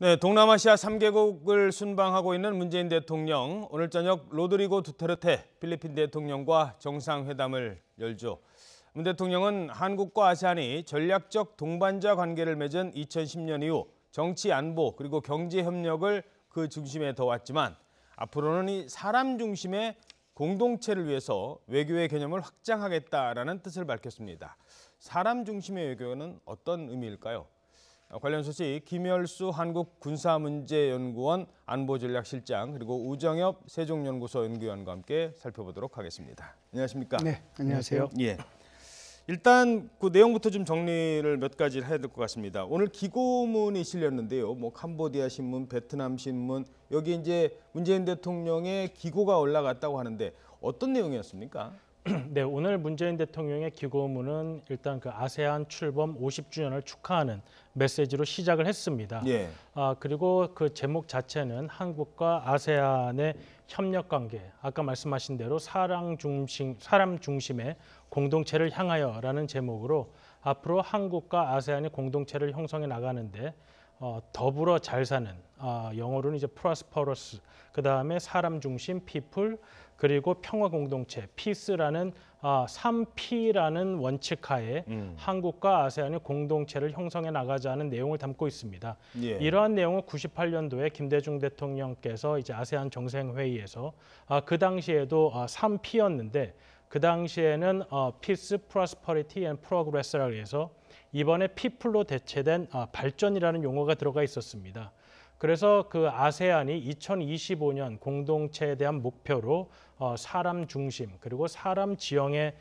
네, 동남아시아 3개국을 순방하고 있는 문재인 대통령, 오늘 저녁 로드리고 두테르테 필리핀 대통령과 정상회담을 열죠. 문 대통령은 한국과 아세안이 전략적 동반자 관계를 맺은 2010년 이후 정치 안보 그리고 경제 협력을 그 중심에 둬왔지만 앞으로는 이 사람 중심의 공동체를 위해서 외교의 개념을 확장하겠다라는 뜻을 밝혔습니다. 사람 중심의 외교는 어떤 의미일까요? 관련 소식 김열수 한국군사문제연구원 안보전략실장 그리고 우정엽 세종연구소 연구위원과 함께 살펴보도록 하겠습니다. 안녕하십니까? 네, 안녕하세요. 예. 일단 그 내용부터 좀 정리를 몇 가지를 해야 될 것 같습니다. 오늘 기고문이 실렸는데요. 뭐 캄보디아 신문, 베트남 신문 여기 이제 문재인 대통령의 기고가 올라갔다고 하는데 어떤 내용이었습니까? 네, 오늘 문재인 대통령의 기고문은 일단 그 아세안 출범 50주년을 축하하는 메시지로 시작을 했습니다. 예. 그리고 그 제목 자체는 한국과 아세안의 협력 관계, 아까 말씀하신 대로 사람 중심의 공동체를 향하여라는 제목으로 앞으로 한국과 아세안이 공동체를 형성해 나가는데 더불어 잘 사는, 영어로는 이제 prosperous, 그 다음에 사람 중심, people, 그리고 평화 공동체, peace라는 3P라는 원칙 하에 한국과 아세안이 공동체를 형성해 나가자는 내용을 담고 있습니다. 예. 이러한 내용은 98년도에 김대중 대통령께서 이제 아세안 정상회의에서 그 당시에도 3P였는데 그 당시에는 peace, prosperity and progress라고 해서 이번에 people로 대체된 발전이라는 용어가 들어가 있었습니다. 그래서 그 아세안이 2025년 공동체에 대한 목표로 사람 중심 그리고 사람 지향의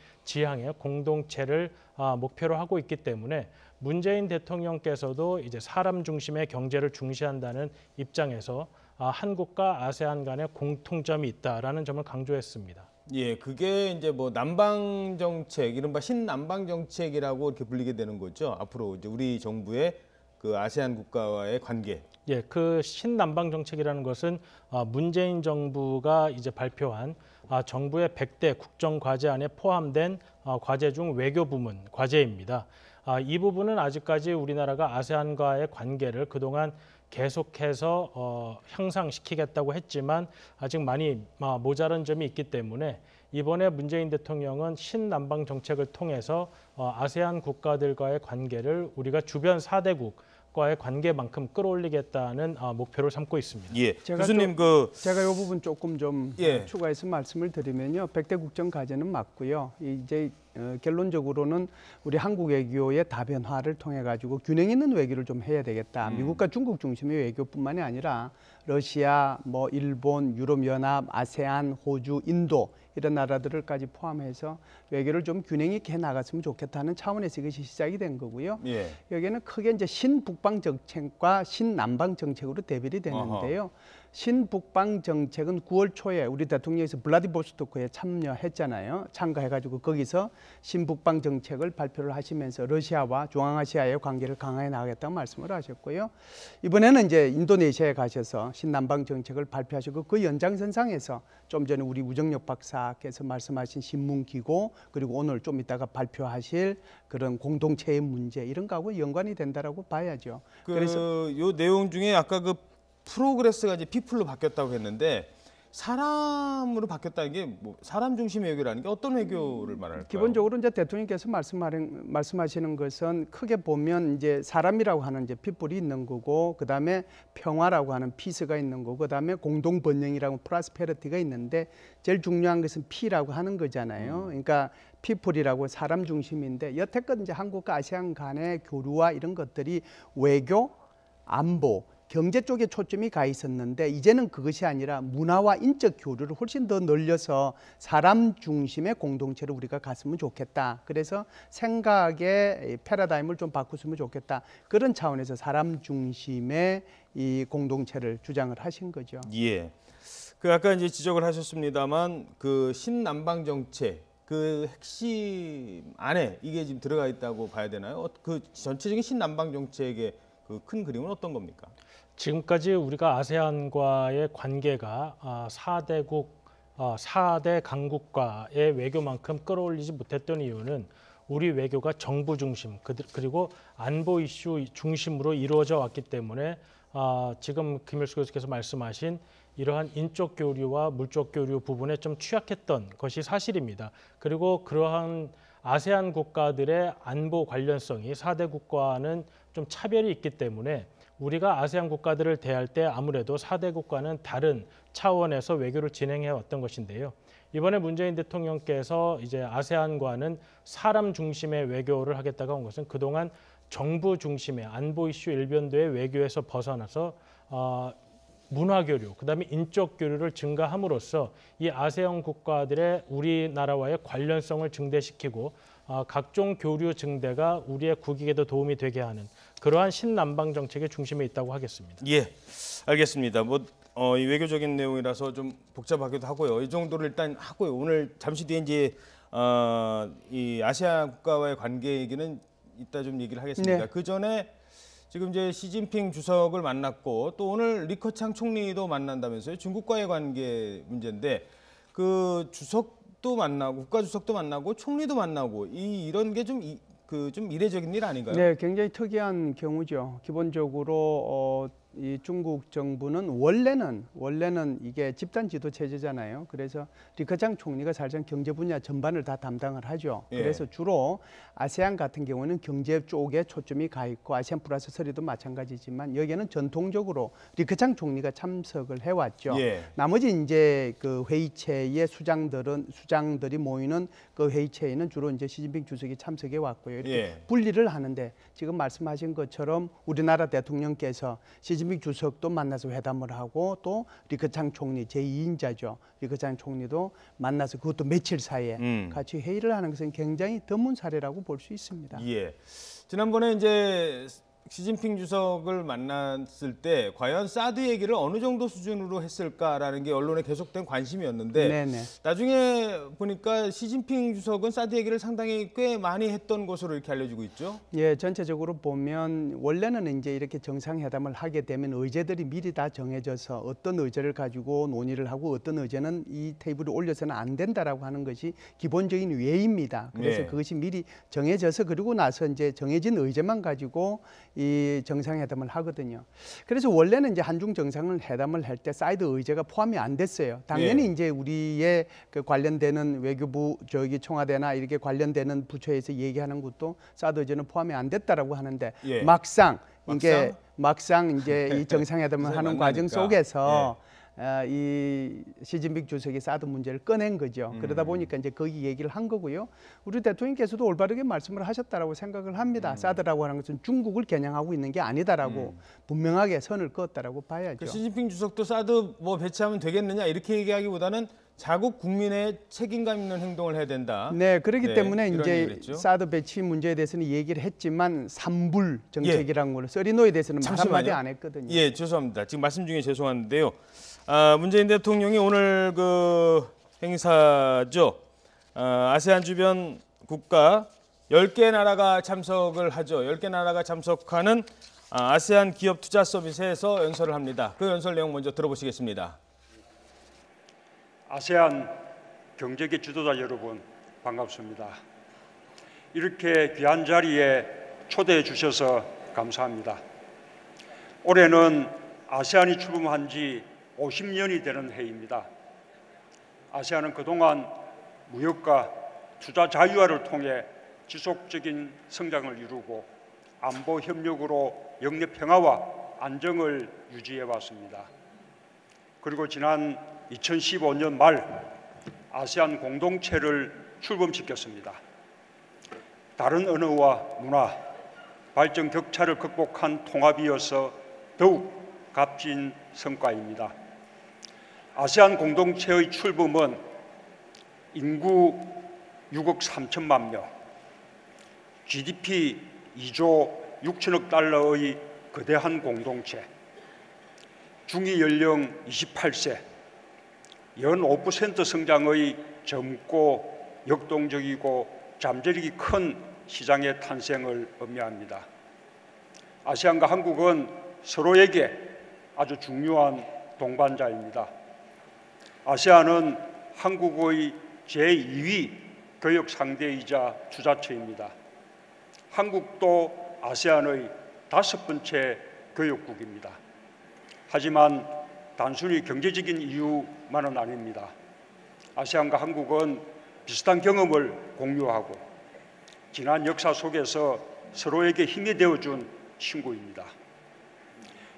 공동체를 목표로 하고 있기 때문에 문재인 대통령께서도 이제 사람 중심의 경제를 중시한다는 입장에서 한국과 아세안 간의 공통점이 있다라는 점을 강조했습니다. 예, 그게 이제 뭐 남방 정책, 이른바 신남방 정책이라고 이렇게 불리게 되는 거죠. 앞으로 이제 우리 정부의 그 아세안 국가와의 관계. 예, 그 신남방 정책이라는 것은 문재인 정부가 이제 발표한 정부의 100대 국정 과제 안에 포함된 과제 중 외교 부문 과제입니다. 이 부분은 아직까지 우리나라가 아세안과의 관계를 그동안 계속해서 향상시키겠다고 했지만 아직 많이 모자란 점이 있기 때문에 이번에 문재인 대통령은 신남방 정책을 통해서 아세안 국가들과의 관계를 우리가 주변 4대국과의 관계만큼 끌어올리겠다는 목표를 삼고 있습니다. 예, 교수님 제가 이 부분 조금 좀 추가해서 말씀을 드리면요. 100대 국정 과제는 맞고요. 이제 결론적으로는 우리 한국 외교의 다변화를 통해 가지고 균형 있는 외교를 좀 해야 되겠다. 미국과 중국 중심의 외교뿐만이 아니라 러시아, 뭐 일본, 유럽연합, 아세안, 호주, 인도 이런 나라들을까지 포함해서 외교를 좀 균형 있게 해 나갔으면 좋겠다는 차원에서 이것이 시작이 된 거고요. 예. 여기에는 크게 이제 신북방 정책과 신남방 정책으로 대별이 되는데요. 신북방 정책은 9월 초에 우리 대통령께서 블라디보스토크에 참가해가지고 거기서 신북방 정책을 발표를 하시면서 러시아와 중앙아시아의 관계를 강화해 나가겠다고 말씀을 하셨고요. 이번에는 이제 인도네시아에 가셔서 신남방 정책을 발표하시고 그 연장선상에서 좀 전에 우리 우정엽 박사께서 말씀하신 신문기고 그리고 오늘 좀 이따가 발표하실 그런 공동체의 문제 이런 거하고 연관이 된다라고 봐야죠. 그래서 요 내용 중에 아까 그 프로그레스가 이제 피플로 바뀌었다고 했는데 사람으로 바뀌었다는 게 뭐 사람 중심의 외교라는 게 어떤 외교를 말할까요? 기본적으로 이제 대통령께서 말씀하시는 것은 크게 보면 이제 사람이라고 하는 이제 피플이 있는 거고 그다음에 평화라고 하는 피스가 있는 거고 그다음에 공동 번영이라고 프라스페리티가 있는데 제일 중요한 것은 P라고 하는 거잖아요. 그러니까 피플이라고 사람 중심인데 여태껏 이제 한국과 아세안 간의 교류와 이런 것들이 외교, 안보 경제 쪽에 초점이 가 있었는데 이제는 그것이 아니라 문화와 인적 교류를 훨씬 더 늘려서 사람 중심의 공동체를 우리가 갔으면 좋겠다. 그래서 생각의 패러다임을 좀 바꿨으면 좋겠다. 그런 차원에서 사람 중심의 이 공동체를 주장을 하신 거죠. 예. 그 아까 이제 지적을 하셨습니다만 그 신남방 정책 그 핵심 안에 이게 지금 들어가 있다고 봐야 되나요? 그 전체적인 신남방 정책의 그 큰 그림은 어떤 겁니까? 지금까지 우리가 아세안과의 관계가 4대 강국과의 외교만큼 끌어올리지 못했던 이유는 우리 외교가 정부 중심 그리고 안보 이슈 중심으로 이루어져 왔기 때문에 지금 김일수 교수께서 말씀하신 이러한 인적 교류와 물적 교류 부분에 좀 취약했던 것이 사실입니다. 그리고 그러한 아세안 국가들의 안보 관련성이 4대 국가와는 좀 차별이 있기 때문에 우리가 아세안 국가들을 대할 때 아무래도 4대 국가는 다른 차원에서 외교를 진행해 왔던 것인데요. 이번에 문재인 대통령께서 이제 아세안과는 사람 중심의 외교를 하겠다고 한 것은 그동안 정부 중심의 안보 이슈 일변도의 외교에서 벗어나서 문화 교류, 그다음에 인적 교류를 증가함으로써 이 아세안 국가들의 우리나라와의 관련성을 증대시키고 각종 교류 증대가 우리의 국익에도 도움이 되게 하는 그러한 신남방 정책의 중심에 있다고 하겠습니다. 예, 알겠습니다. 이 외교적인 내용이라서 좀 복잡하기도 하고요. 이 정도를 일단 하고요. 오늘 잠시 뒤에 이제 이 아시아 국가와의 관계 얘기는 이따 좀 얘기를 하겠습니다. 네. 그 전에 지금 이제 시진핑 주석을 만났고 또 오늘 리커창 총리도 만난다면서요. 중국과의 관계 문제인데 그 주석도 만나고 국가 주석도 만나고 총리도 만나고 이런 게 좀 이례적인 일 아닌가요? 네, 굉장히 특이한 경우죠. 기본적으로 이 중국 정부는 원래는 이게 집단 지도 체제잖아요. 그래서 리커창 총리가 사실상 경제 분야 전반을 다 담당을 하죠. 예. 그래서 주로 아세안 같은 경우는 경제 쪽에 초점이 가 있고 아세안 플러스 3도 마찬가지지만 여기에는 전통적으로 리커창 총리가 참석을 해왔죠. 예. 나머지 이제 그 회의체의 수장들이 모이는 그 회의체에는 주로 이제 시진핑 주석이 참석해 왔고요. 이렇게 예. 분리를 하는데 지금 말씀하신 것처럼 우리나라 대통령께서 시진핑 주석도 만나서 회담을 하고 또 리커창 총리 제2인자죠. 리커창 총리도 만나서 그것도 며칠 사이에 같이 회의를 하는 것은 굉장히 드문 사례라고 볼 수 있습니다. 예. 지난번에 이제 시진핑 주석을 만났을 때 과연 사드 얘기를 어느 정도 수준으로 했을까라는 게 언론에 계속된 관심이었는데 네네. 나중에 보니까 시진핑 주석은 사드 얘기를 상당히 꽤 많이 했던 것으로 이렇게 알려지고 있죠. 예, 전체적으로 보면 원래는 이제 이렇게 정상회담을 하게 되면 의제들이 미리 다 정해져서 어떤 의제를 가지고 논의를 하고 어떤 의제는 이 테이블에 올려서는 안 된다라고 하는 것이 기본적인 예입니다. 그래서 네. 그것이 미리 정해져서 그리고 나서 이제 정해진 의제만 가지고 이 정상회담을 하거든요. 그래서 원래는 이제 한중 정상회담을 할 때 사이드 의제가 포함이 안 됐어요. 당연히 예. 이제 우리의 그 관련되는 외교부 청와대나 이렇게 관련되는 부처에서 얘기하는 것도 사드 의제는 포함이 안 됐다라고 하는데 예. 막상 이제 이 정상회담을 하는 과정 만나니까. 속에서 이 시진핑 주석이 사드 문제를 꺼낸 거죠. 그러다 보니까 이제 거기 얘기를 한 거고요. 우리 대통령께서도 올바르게 말씀을 하셨다라고 생각을 합니다. 사드라고 하는 것은 중국을 겨냥하고 있는 게 아니다라고 분명하게 선을 그었다라고 봐야죠. 그 시진핑 주석도 사드 배치하면 되겠느냐 이렇게 얘기하기보다는 자국 국민의 책임감 있는 행동을 해야 된다. 네, 그렇기 네, 때문에 이런 이제 얘기를 했죠. 사드 배치 문제에 대해서는 얘기를 했지만 삼불 정책이라는 걸 써리노에 대해서는 말 한마디 안 했거든요. 예, 죄송합니다. 지금 말씀 중에 죄송한데요. 문재인 대통령이 오늘 그 행사죠. 아세안 주변 국가 10개 나라가 참석을 하죠. 10개 나라가 참석하는 아세안 기업 투자 서밋에서 연설을 합니다. 그 연설 내용 먼저 들어보시겠습니다. 아세안 경제계 지도자 여러분 반갑습니다. 이렇게 귀한 자리에 초대해 주셔서 감사합니다. 올해는 아세안이 출범한 지 50년이 되는 해입니다. 아세안은 그동안 무역과 투자 자유화를 통해 지속적인 성장을 이루고 안보 협력으로 영내 평화와 안정을 유지해 왔습니다. 그리고 지난 2015년 말 아세안 공동체를 출범시켰습니다. 다른 언어와 문화, 발전 격차를 극복한 통합이어서 더욱 값진 성과입니다. 아세안 공동체의 출범은 인구 6억 3천만 명, GDP 2조 6천억 달러의 거대한 공동체, 중위 연령 28세, 연 5% 성장의 젊고 역동적이고 잠재력이 큰 시장의 탄생을 의미합니다. 아세안과 한국은 서로에게 아주 중요한 동반자입니다. 아세안은 한국의 제2위 교역 상대이자 투자처입니다. 한국도 아세안의 5번째 교역국입니다. 하지만 단순히 경제적인 이유만은 아닙니다. 아세안과 한국은 비슷한 경험을 공유하고 지난 역사 속에서 서로에게 힘이 되어준 친구입니다.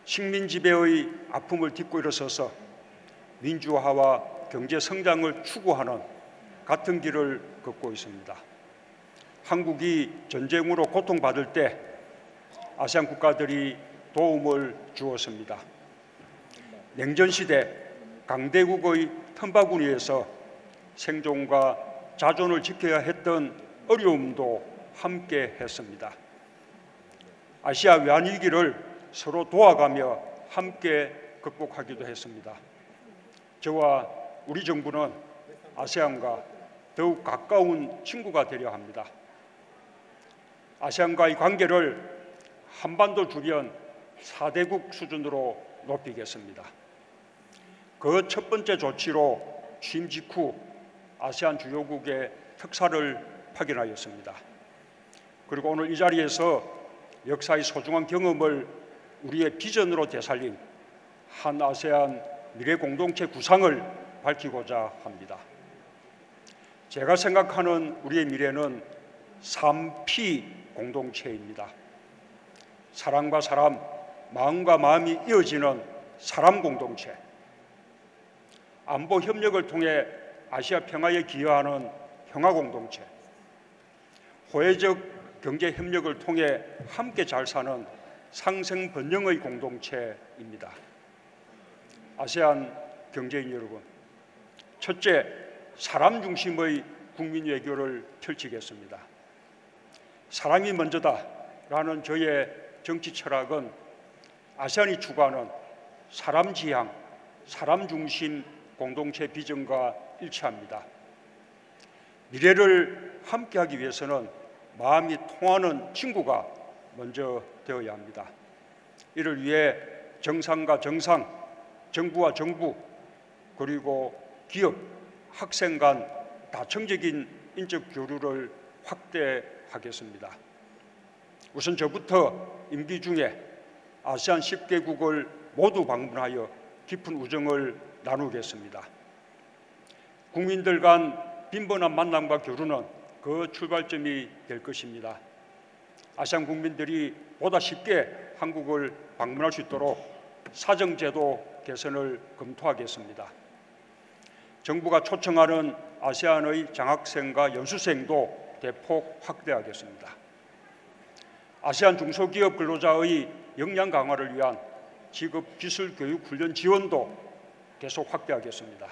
식민 지배의 아픔을 딛고 일어서서 민주화와 경제 성장을 추구하는 같은 길을 걷고 있습니다. 한국이 전쟁으로 고통받을 때 아세안 국가들이 도움을 주었습니다. 냉전 시대 강대국의 틈바구니에서 생존과 자존을 지켜야 했던 어려움도 함께 했습니다. 아시아 외환위기를 서로 도와가며 함께 극복하기도 했습니다. 저와 우리 정부는 아세안과 더욱 가까운 친구가 되려 합니다. 아세안과의 관계를 한반도 주변 4대국 수준으로 높이겠습니다. 그 첫 번째 조치로 취임 직후 아세안 주요국의 특사를 파견하였습니다. 그리고 오늘 이 자리에서 역사의 소중한 경험을 우리의 비전으로 되살린 한 아세안 미래 공동체 구상을 밝히고자 합니다. 제가 생각하는 우리의 미래는 3P 공동체입니다. 사랑과 사람, 마음과 마음이 이어지는 사람 공동체, 안보 협력을 통해 아시아 평화에 기여하는 평화 공동체, 호혜적 경제 협력을 통해 함께 잘 사는 상생 번영의 공동체입니다. 아세안 경제인 여러분, 첫째, 사람 중심의 국민 외교를 펼치겠습니다. 사람이 먼저다라는 저의 정치 철학은 아세안이 추구하는 사람 지향, 사람 중심 공동체 비전과 일치합니다. 미래를 함께하기 위해서는 마음이 통하는 친구가 먼저 되어야 합니다. 이를 위해 정상과 정상, 정부와 정부, 그리고 기업, 학생 간 다층적인 인적 교류를 확대하겠습니다. 우선 저부터 임기 중에 아세안 10개국을 모두 방문하여 깊은 우정을 나누겠습니다. 국민들 간 빈번한 만남과 교류는 그 출발점이 될 것입니다. 아세안 국민들이 보다 쉽게 한국을 방문할 수 있도록 사정제도 개선을 검토하겠습니다. 정부가 초청하는 아세안의 장학생과 연수생도 대폭 확대하겠습니다. 아세안 중소기업 근로자의 역량 강화를 위한 직업 기술 교육 훈련 지원도 계속 확대하겠습니다.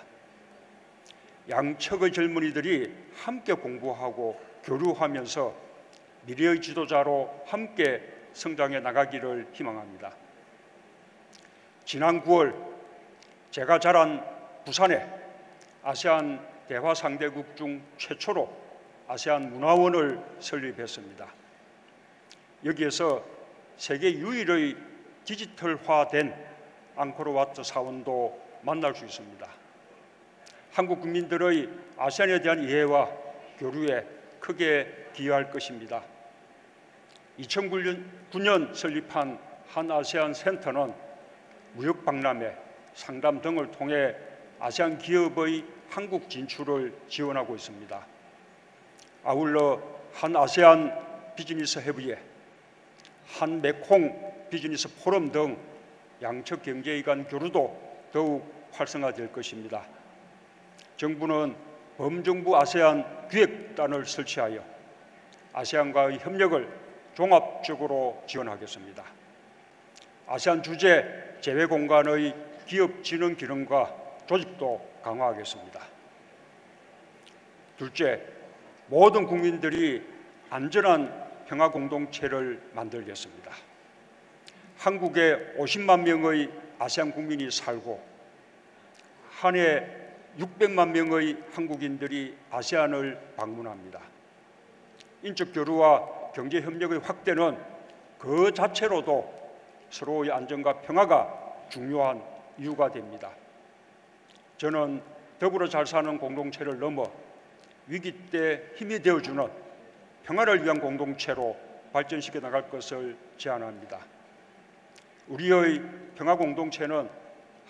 양측의 젊은이들이 함께 공부하고 교류하면서 미래의 지도자로 함께 성장해 나가기를 희망합니다. 지난 9월 제가 자란 부산에 아세안 대화 상대국 중 최초로 아세안 문화원을 설립했습니다. 여기에서 세계 유일의 디지털화된 앙코르와트 사원도 만날 수 있습니다. 한국 국민들의 아세안에 대한 이해와 교류에 크게 기여할 것입니다. 2009년 설립한 한 아세안 센터는 무역 박람회, 상담 등을 통해 아세안 기업의 한국 진출을 지원하고 있습니다. 아울러 한 아세안 비즈니스 협의회, 한 메콩 비즈니스 포럼 등 양측 경제의 간 교류도 더욱 활성화될 것입니다. 정부는 범정부 아세안 기획단을 설치하여 아세안과의 협력을 종합적으로 지원하겠습니다. 아세안 주재 제외 공간의 기업 진흥 기능과 조직도 강화하겠습니다. 둘째, 모든 국민들이 안전한 평화 공동체를 만들겠습니다. 한국에 50만 명의 아세안 국민이 살고 한 해 600만 명의 한국인들이 아세안을 방문합니다. 인적 교류와 경제 협력의 확대는 그 자체로도 서로의 안전과 평화가 중요한 이유가 됩니다. 저는 더불어 잘 사는 공동체를 넘어 위기 때 힘이 되어주는 평화를 위한 공동체로 발전시켜 나갈 것을 제안합니다. 우리의 평화 공동체는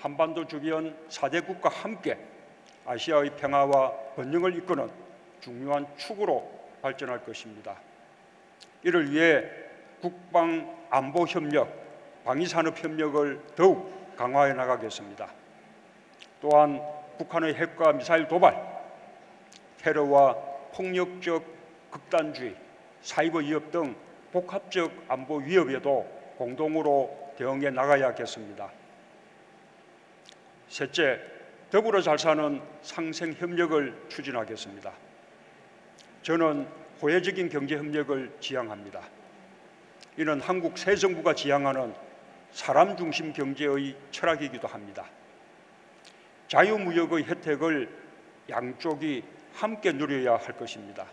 한반도 주변 4대 국가와 함께 아시아의 평화와 번영을 이끄는 중요한 축으로 발전할 것입니다. 이를 위해 국방 안보 협력, 방위산업 협력을 더욱 강화해 나가겠습니다. 또한 북한의 핵과 미사일 도발, 테러와 폭력적 극단주의, 사이버 위협 등 복합적 안보 위협에도 공동으로 대응해 나가야겠습니다. 셋째, 더불어 잘 사는 상생협력을 추진하겠습니다. 저는 호혜적인 경제협력을 지향합니다. 이는 한국 새 정부가 지향하는 사람 중심 경제의 철학이기도 합니다. 자유무역의 혜택을 양쪽이 함께 누려야 할 것입니다.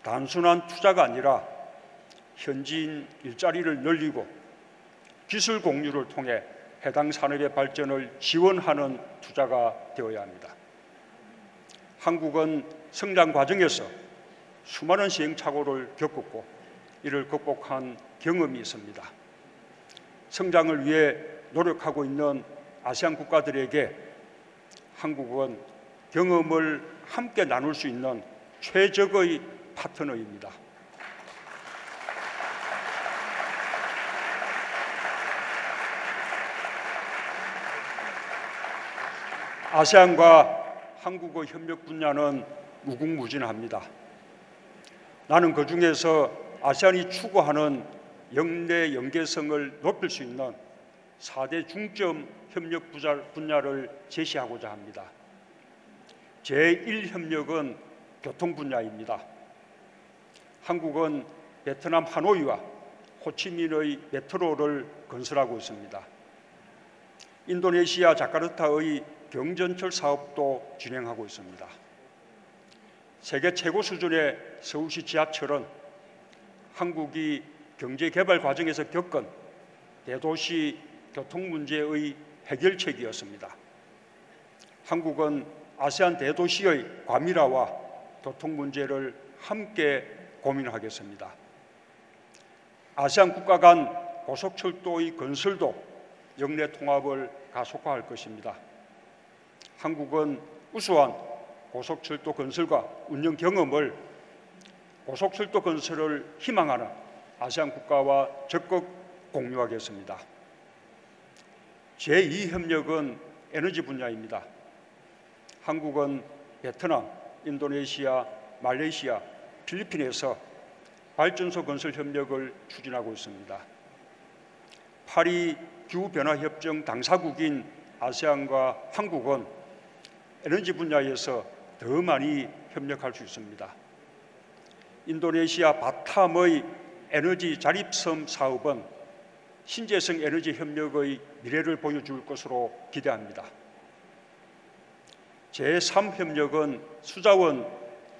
단순한 투자가 아니라 현지인 일자리를 늘리고 기술 공유를 통해 해당 산업의 발전을 지원하는 투자가 되어야 합니다. 한국은 성장 과정에서 수많은 시행착오를 겪었고 이를 극복한 경험이 있습니다. 성장을 위해 노력하고 있는 아세안 국가들에게 한국은 경험을 함께 나눌 수 있는 최적의 파트너입니다. 아세안과 한국의 협력 분야는 무궁무진합니다. 나는 그중에서 아세안이 추구하는 영내 연계성을 높일 수 있는 4대 중점 협력 분야를 제시하고자 합니다. 제1협력은 교통 분야입니다. 한국은 베트남 하노이와 호치민의 메트로를 건설하고 있습니다. 인도네시아 자카르타의 경전철 사업도 진행하고 있습니다. 세계 최고 수준의 서울시 지하철은 한국이 경제개발 과정에서 겪은 대도시 교통 문제의 해결책이었습니다. 한국은 아세안 대도시의 과밀화와 교통 문제를 함께 고민하겠습니다. 아세안 국가 간 고속철도의 건설도 영내 통합을 가속화할 것입니다. 한국은 우수한 고속철도 건설과 운영 경험을 고속철도 건설을 희망하는 아세안 국가와 적극 공유하겠습니다. 제2협력은 에너지 분야입니다. 한국은 베트남, 인도네시아, 말레이시아, 필리핀에서 발전소 건설 협력을 추진하고 있습니다. 파리 기후변화협정 당사국인 아세안과 한국은 에너지 분야에서 더 많이 협력할 수 있습니다. 인도네시아 바탐의 에너지 자립섬 사업은 신재생 에너지 협력의 미래를 보여줄 것으로 기대합니다. 제3협력은 수자원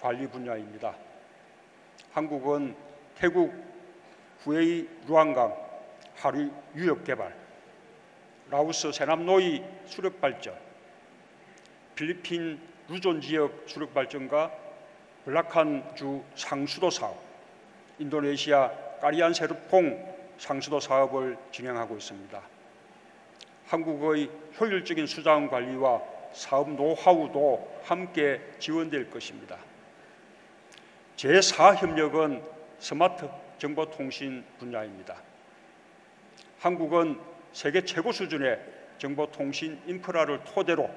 관리 분야입니다. 한국은 태국 후에이 루안강 하류 유역 개발, 라오스 세남노이 수력 발전, 필리핀 루존 지역 수력 발전과 블라칸주 상수도 사업, 인도네시아 까리안 세르퐁 상수도 사업을 진행하고 있습니다. 한국의 효율적인 수자원 관리와 사업 노하우도 함께 지원될 것입니다. 제4협력은 스마트 정보통신 분야입니다. 한국은 세계 최고 수준의 정보통신 인프라를 토대로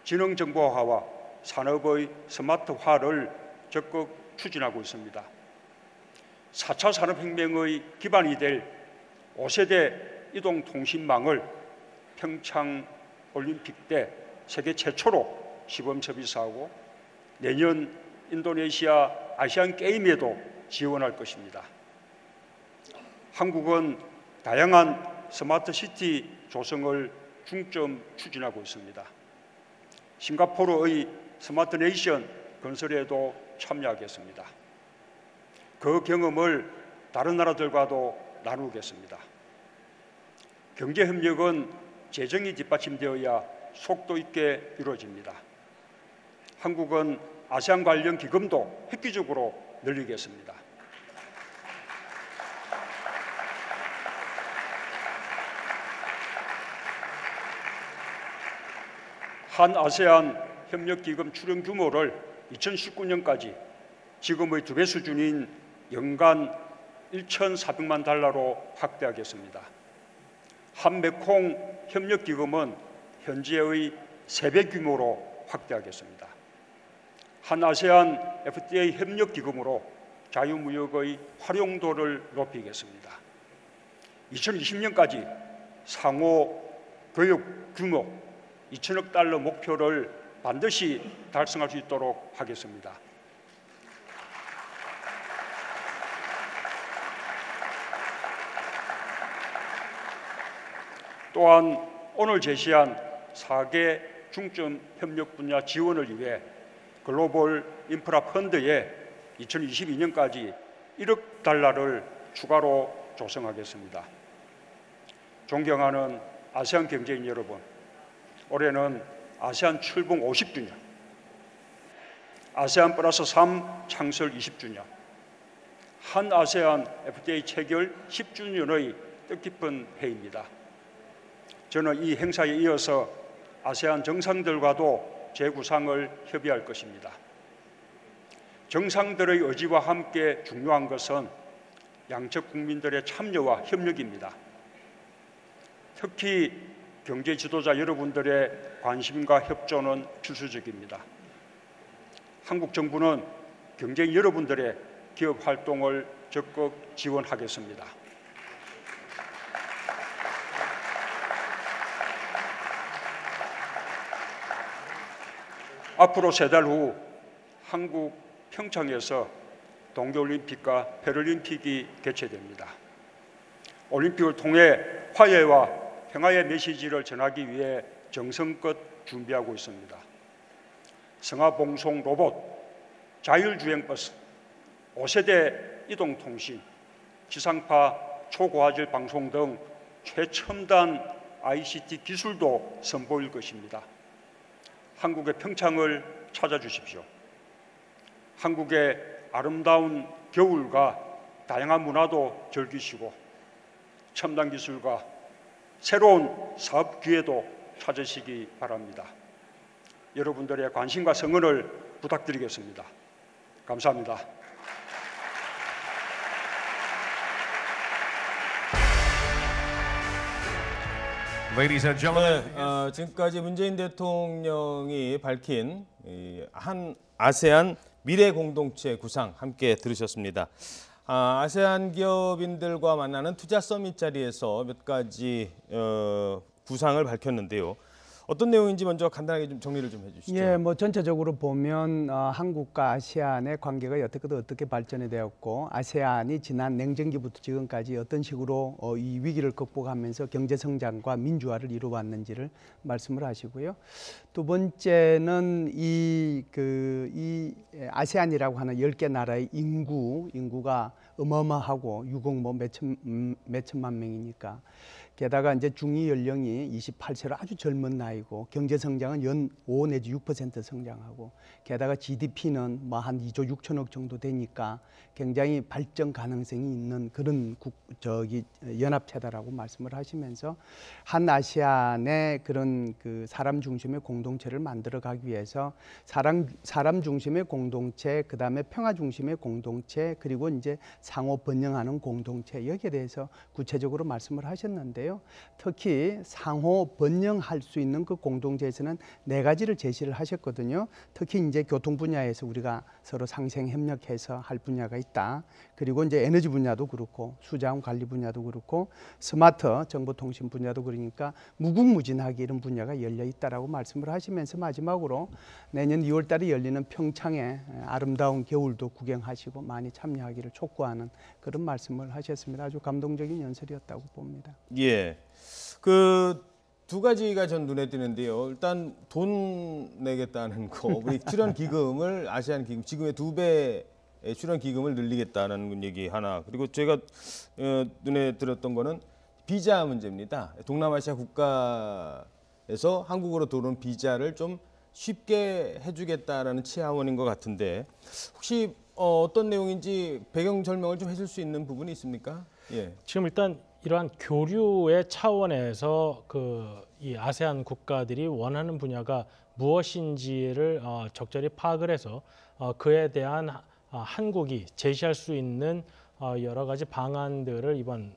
지능정보화와 산업의 스마트화를 적극 추진하고 있습니다. 4차 산업혁명의 기반이 될 5세대 이동통신망을 평창올림픽 때 세계 최초로 시범 서비스하고 내년 인도네시아 아시안게임에도 지원할 것입니다. 한국은 다양한 스마트시티 조성을 중점 추진하고 있습니다. 싱가포르의 스마트네이션 건설에도 참여하겠습니다. 그 경험을 다른 나라들과도 나누겠습니다. 경제협력은 재정이 뒷받침되어야 속도 있게 이루어집니다. 한국은 아세안 관련 기금도 획기적으로 늘리겠습니다. 한 아세안 협력기금 출연 규모를 2019년까지 지금의 2배 수준인 연간 1,400만 달러로 확대하겠습니다. 한 메콩 협력기금은 현재의 3배 규모로 확대하겠습니다. 한 아세안 FTA 협력기금으로 자유무역의 활용도를 높이겠습니다. 2020년까지 상호 교육 규모 2천억 달러 목표를 반드시 달성할 수 있도록 하겠습니다. 또한 오늘 제시한 4개 중점 협력 분야 지원을 위해 글로벌 인프라 펀드에 2022년까지 1억 달러를 추가로 조성하겠습니다. 존경하는 아세안 경제인 여러분, 올해는 아세안 출범 50주년, 아세안 플러스 3 창설 20주년, 한 아세안 FTA 체결 10주년의 뜻깊은 해입니다. 저는 이 행사에 이어서 아세안 정상들과도 재구상을 협의할 것입니다. 정상들의 의지와 함께 중요한 것은 양측 국민들의 참여와 협력입니다. 특히 경제 지도자 여러분들의 관심과 협조는 필수적입니다. 한국 정부는 경제인 여러분들의 기업 활동을 적극 지원하겠습니다. 앞으로 3달 후 한국 평창에서 동계올림픽과 패럴림픽이 개최됩니다. 올림픽을 통해 화해와 평화의 메시지를 전하기 위해 정성껏 준비하고 있습니다. 성화봉송 로봇, 자율주행버스, 5세대 이동통신, 지상파 초고화질 방송 등 최첨단 ICT 기술도 선보일 것입니다. 한국의 평창을 찾아주십시오. 한국의 아름다운 겨울과 다양한 문화도 즐기시고 첨단 기술과 새로운 사업 기회도 찾으시기 바랍니다. 여러분들의 관심과 성원을 부탁드리겠습니다. 감사합니다. Ladies and gentlemen, 지금까지 문재인 대통령이 밝힌 이 한 아세안 미래 공동체 구상 함께 들으셨습니다. 아세안 기업인들과 만나는 투자 서밋 자리에서 몇 가지 구상을 밝혔는데요. 어떤 내용인지 먼저 간단하게 좀 정리를 좀 해주시죠. 예, 뭐 전체적으로 보면 한국과 아세안의 관계가 여태껏 어떻게 발전이 되었고 아세안이 지난 냉전기부터 지금까지 어떤 식으로 이 위기를 극복하면서 경제 성장과 민주화를 이루어왔는지를 말씀을 하시고요. 두 번째는 이 아세안이라고 하는 10개 나라의 인구가 어마어마하고 6억 뭐 몇천만 명이니까 게다가 이제 중위 연령이 28세로 아주 젊은 나이고 경제 성장은 연 5 내지 6% 성장하고 게다가 GDP는 뭐 한 2조 6천억 정도 되니까 굉장히 발전 가능성이 있는 그런 연합체다라고 말씀을 하시면서 한 아시안의 그런 그 사람 중심의 공동체를 만들어가기 위해서 사람 중심의 공동체, 그다음에 평화 중심의 공동체, 그리고 이제 상호 번영하는 공동체 여기에 대해서 구체적으로 말씀을 하셨는데요. 특히 상호 번영할 수 있는 그 공동체에서는 4가지를 제시를 하셨거든요. 특히 이제 교통 분야에서 우리가 서로 상생 협력해서 할 분야가 있다. 그리고 이제 에너지 분야도 그렇고 수자원 관리 분야도 그렇고 스마트 정보통신 분야도 그러니까 무궁무진하게 이런 분야가 열려 있다라고 말씀을 하시면서 마지막으로 내년 2월 달에 열리는 평창의 아름다운 겨울도 구경하시고 많이 참여하기를 촉구하는 그런 말씀을 하셨습니다. 아주 감동적인 연설이었다고 봅니다. 예, 그 두 가지가 전 눈에 띄는데요. 일단 돈 내겠다는 거, 우리 출연 기금을 아세안 기금 지금의 2배 출연 기금을 늘리겠다는 얘기 하나. 그리고 제가 눈에 들었던 거는 비자 문제입니다. 동남아시아 국가에서 한국으로 들어오는 비자를 좀 쉽게 해주겠다라는 치하원인 것 같은데 혹시 어떤 내용인지 배경 설명을 좀 해줄 수 있는 부분이 있습니까? 예. 지금 일단 이러한 교류의 차원에서 이 아세안 국가들이 원하는 분야가 무엇인지를 적절히 파악을 해서 그에 대한 한국이 제시할 수 있는 여러 가지 방안들을 이번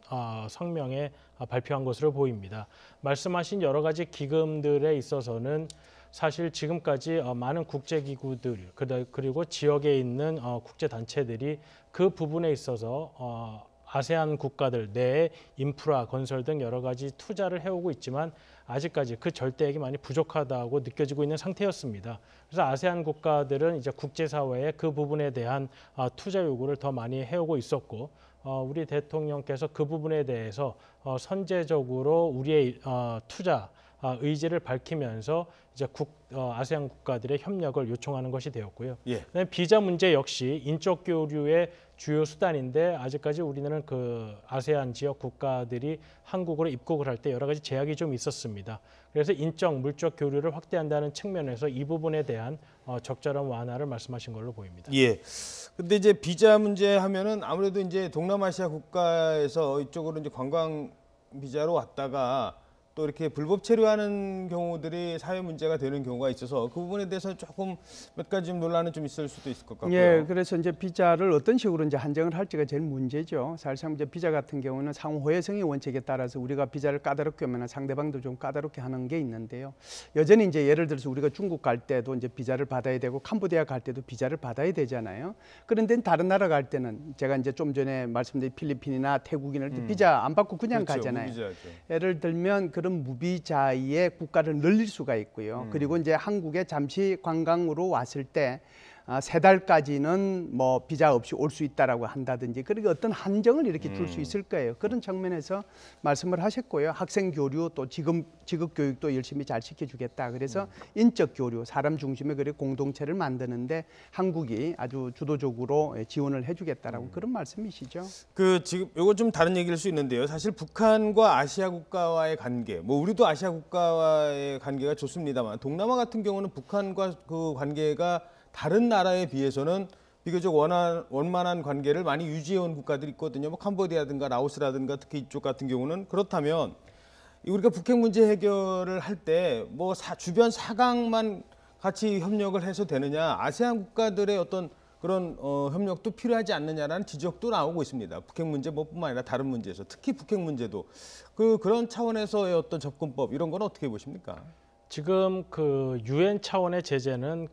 성명에 발표한 것으로 보입니다. 말씀하신 여러 가지 기금들에 있어서는 사실 지금까지 많은 국제기구들 그리고 지역에 있는 국제단체들이 그 부분에 있어서 아세안 국가들 내의 인프라, 건설 등 여러 가지 투자를 해오고 있지만 아직까지 그 절대액이 많이 부족하다고 느껴지고 있는 상태였습니다. 그래서 아세안 국가들은 이제 국제사회에 그 부분에 대한 투자 요구를 더 많이 해오고 있었고 우리 대통령께서 그 부분에 대해서 선제적으로 우리의 투자 의지를 밝히면서 이제 아세안 국가들의 협력을 요청하는 것이 되었고요. 예. 그다음에 비자 문제 역시 인적 교류의 주요 수단인데 아직까지 우리는 그 아세안 지역 국가들이 한국으로 입국을 할 때 여러 가지 제약이 좀 있었습니다. 그래서 인적, 물적 교류를 확대한다는 측면에서 이 부분에 대한 적절한 완화를 말씀하신 걸로 보입니다. 예. 근데 이제 비자 문제 하면은 아무래도 이제 동남아시아 국가에서 이쪽으로 이제 관광 비자로 왔다가 또 이렇게 불법 체류하는 경우들이 사회 문제가 되는 경우가 있어서 그 부분에 대해서 조금 몇 가지 좀 논란은 좀 있을 수도 있을 것 같고요. 예, 그래서 이제 비자를 어떤 식으로 이제 한정을 할지가 제일 문제죠. 사실상 이제 비자 같은 경우는 상호 호혜성의 원칙에 따라서 우리가 비자를 까다롭게 하면 상대방도 좀 까다롭게 하는 게 있는데요. 여전히 이제 예를 들어서 우리가 중국 갈 때도 이제 비자를 받아야 되고 캄보디아 갈 때도 비자를 받아야 되잖아요. 그런데 다른 나라 갈 때는 제가 이제 좀 전에 말씀드린 필리핀이나 태국이나 비자 안 받고 그냥 그렇죠, 가잖아요. 무비자죠. 예를 들면 그런 무비자의 국가를 늘릴 수가 있고요. 그리고 이제 한국에 잠시 관광으로 왔을 때 3달까지는 뭐 비자 없이 올 수 있다라고 한다든지 그렇게 어떤 한정을 이렇게 줄 수 있을 거예요. 그런 측면에서 말씀을 하셨고요. 학생 교류 또 직업 교육도 열심히 잘 시켜주겠다. 그래서 인적 교류, 사람 중심의 그리고 공동체를 만드는데 한국이 아주 주도적으로 지원을 해주겠다라고 그런 말씀이시죠. 그 지금 요거 좀 다른 얘기일 수 있는데요. 사실 북한과 아시아 국가와의 관계, 뭐 우리도 아시아 국가와의 관계가 좋습니다만 동남아 같은 경우는 북한과 그 관계가 다른 나라에 비해서는 비교적 원만한 관계를 많이 유지해온 국가들이 있거든요. 뭐 캄보디아든가 라오스라든가 특히 이쪽 같은 경우는 그렇다면 우리가 북핵 문제 해결을 할 때 뭐 주변 사강만 같이 협력을 해서 되느냐, 아세안 국가들의 어떤 그런 협력도 필요하지 않느냐라는 지적도 나오고 있습니다. 북핵 문제 뭐뿐만 아니라 다른 문제에서 특히 북핵 문제도 그런 차원에서의 어떤 접근법 이런 건 어떻게 보십니까? 지금 그 유엔 차원의 제재는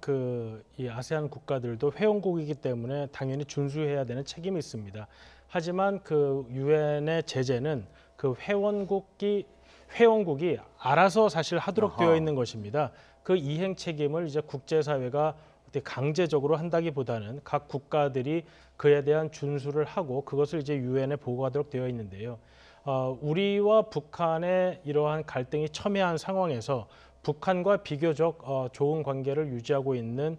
이 아세안 국가들도 회원국이기 때문에 당연히 준수해야 되는 책임이 있습니다. 하지만 그 유엔의 제재는 그 회원국이 알아서 사실 하도록 되어 있는 것입니다. 그 이행 책임을 이제 국제사회가 어떻게 강제적으로 한다기보다는 각 국가들이 그에 대한 준수를 하고 그것을 이제 유엔에 보고하도록 되어 있는데요. 우리와 북한의 이러한 갈등이 첨예한 상황에서 북한과 비교적 좋은 관계를 유지하고 있는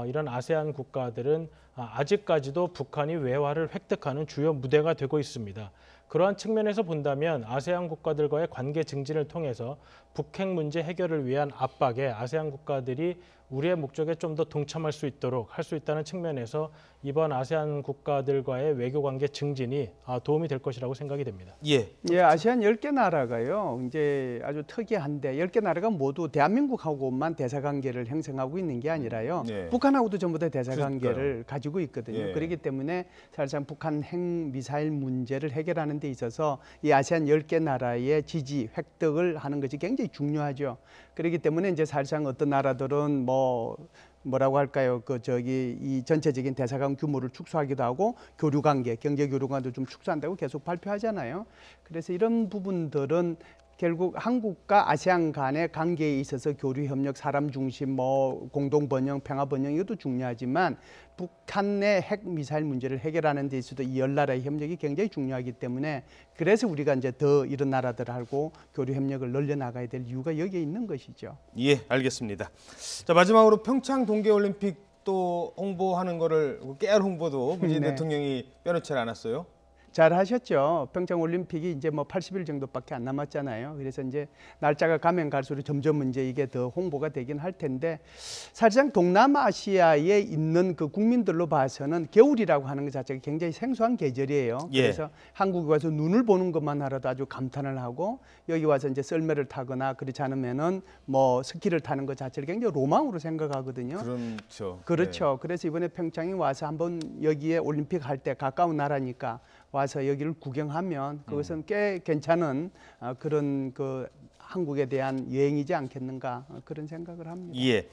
이런 아세안 국가들은 아직까지도 북한이 외화를 획득하는 주요 무대가 되고 있습니다. 그러한 측면에서 본다면 아세안 국가들과의 관계 증진을 통해서 북핵 문제 해결을 위한 압박에 아세안 국가들이 우리의 목적에 좀 더 동참할 수 있도록 할 수 있다는 측면에서 이번 아세안 국가들과의 외교관계 증진이 도움이 될 것이라고 생각이 됩니다. 예, 아세안 10개 나라가요. 이제 아주 특이한데 10개 나라가 모두 대한민국하고만 대사관계를 형성하고 있는 게 아니라요. 네. 북한하고도 전부 다 대사관계를 가지고 있거든요. 예. 그렇기 때문에 사실상 북한 핵미사일 문제를 해결하는 데 있어서 이 아세안 10개 나라의 지지, 획득을 하는 것이 굉장히 중요하죠. 그렇기 때문에 이제 사실상 어떤 나라들은 뭐라고 할까요? 이 전체적인 대사관 규모를 축소하기도 하고 교류 관계, 경제 교류 관계도 좀 축소한다고 계속 발표하잖아요. 그래서 이런 부분들은 결국 한국과 아세안 간의 관계에 있어서 교류 협력, 사람 중심, 공동 번영, 평화 번영 이것도 중요하지만 북한의 핵 미사일 문제를 해결하는 데 있어도 이 10나라의 협력이 굉장히 중요하기 때문에 그래서 우리가 이제 더 이런 나라들하고 교류 협력을 늘려 나가야 될 이유가 여기에 있는 것이죠. 예, 알겠습니다. 자, 마지막으로 평창 동계올림픽 또 홍보하는 거를 깨알 홍보도 문재인 네. 대통령이 빼놓지 않았어요. 잘 하셨죠. 평창 올림픽이 이제 뭐 80일 정도밖에 안 남았잖아요. 그래서 이제 날짜가 가면 갈수록 점점 이제 이게 더 홍보가 되긴 할 텐데 사실상 동남아시아에 있는 그 국민들로 봐서는 겨울이라고 하는 것 자체가 굉장히 생소한 계절이에요. 예. 그래서 한국에 와서 눈을 보는 것만 하라도 아주 감탄을 하고 여기 와서 이제 썰매를 타거나 그렇지 않으면은 뭐 스키를 타는 것 자체를 굉장히 로망으로 생각하거든요. 그렇죠. 그렇죠. 그래서 이번에 평창에 와서 한번 여기에 올림픽 할 때 가까운 나라니까 와서 여기를 구경하면 그것은 꽤 괜찮은 그런 그 한국에 대한 여행이지 않겠는가 그런 생각을 합니다. 예.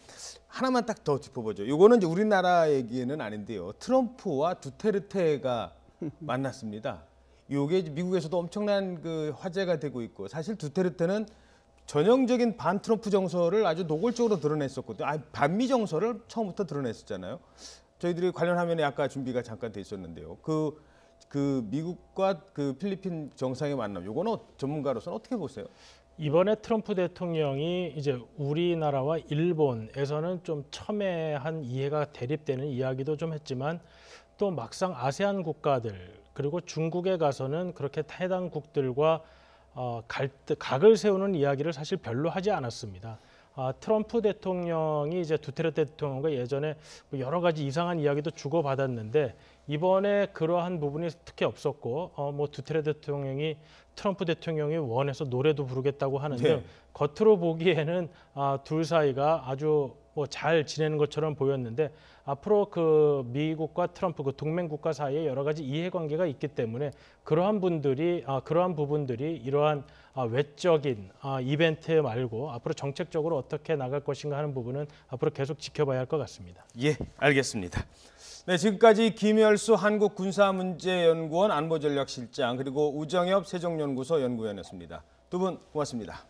하나만 딱 더 짚어보죠. 이거는 이제 우리나라 얘기는 아닌데요. 트럼프와 두테르테가 만났습니다. 이게 미국에서도 엄청난 그 화제가 되고 있고 사실 두테르테는 전형적인 반 트럼프 정서를 아주 노골적으로 드러냈었거든요. 반미 정서를 처음부터 드러냈었잖아요. 저희들이 관련 화면에 아까 준비가 잠깐 돼 있었는데요. 그 미국과 그 필리핀 정상의 만남, 요거는 전문가로서는 어떻게 보세요? 이번에 트럼프 대통령이 이제 우리나라와 일본에서는 좀 첨예한 이해가 대립되는 이야기도 좀 했지만 또 막상 아세안 국가들 그리고 중국에 가서는 그렇게 해당국들과 각을 세우는 이야기를 사실 별로 하지 않았습니다. 트럼프 대통령이 이제 두테르테 대통령과 예전에 여러 가지 이상한 이야기도 주고받았는데 이번에 그러한 부분이 특히 없었고 뭐 두테르테 대통령이 트럼프 대통령이 원해서 노래도 부르겠다고 하는데 네. 겉으로 보기에는 둘 사이가 아주 뭐 잘 지내는 것처럼 보였는데 앞으로 그 미국과 트럼프 그 동맹 국가 사이에 여러 가지 이해관계가 있기 때문에 그러한 부분들이 이러한 외적인 이벤트 말고 앞으로 정책적으로 어떻게 나갈 것인가 하는 부분은 앞으로 계속 지켜봐야 할 것 같습니다. 예, 알겠습니다. 네, 지금까지 김열수 한국군사문제연구원 안보전략실장 그리고 우정엽 세종연구소 연구위원이었습니다. 두 분 고맙습니다.